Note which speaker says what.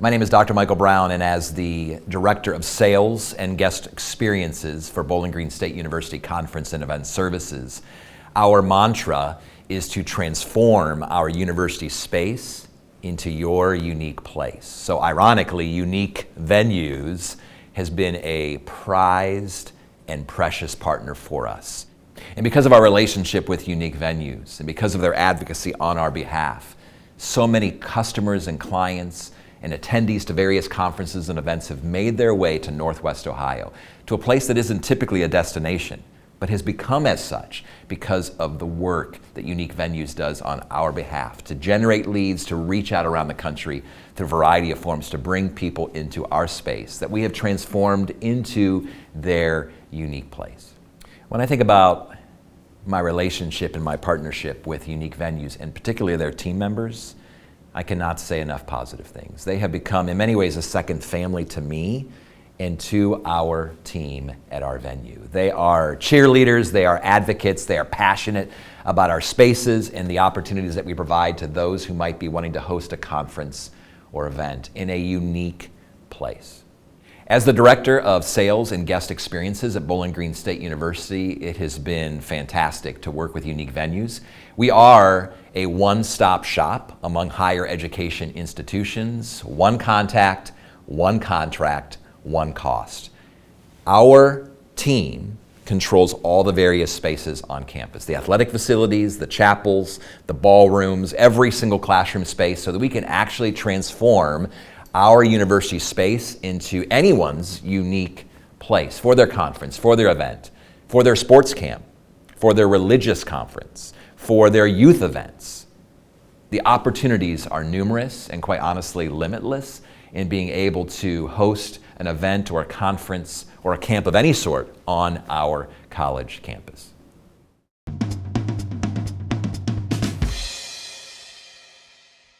Speaker 1: My name is Dr. Michael Brown, and as the Director of Sales and Guest Experiences for Bowling Green State University Conference and Event Services, our mantra is to transform our university space into your unique place. So ironically, Unique Venues has been a prized and precious partner for us. And because of our relationship with Unique Venues and because of their advocacy on our behalf, so many customers and clients and attendees to various conferences and events have made their way to Northwest Ohio, to a place that isn't typically a destination, but has become as such because of the work that Unique Venues does on our behalf to generate leads, to reach out around the country through a variety of forms, to bring people into our space that we have transformed into their unique place. When I think about my relationship and my partnership with Unique Venues, and particularly their team members, I cannot say enough positive things. They have become, in many ways, a second family to me and to our team at our venue. They are cheerleaders, they are advocates, they are passionate about our spaces and the opportunities that we provide to those who might be wanting to host a conference or event in a unique place. As the Director of Sales and Guest Experiences at Bowling Green State University, it has been fantastic to work with Unique Venues. We are a one-stop shop among higher education institutions, one contact, one contract, one cost. Our team controls all the various spaces on campus, the athletic facilities, the chapels, the ballrooms, every single classroom space, so that we can actually transform our university space into anyone's unique place for their conference, for their event, for their sports camp, for their religious conference, for their youth events. The opportunities are numerous and quite honestly limitless in being able to host an event or a conference or a camp of any sort on our college campus.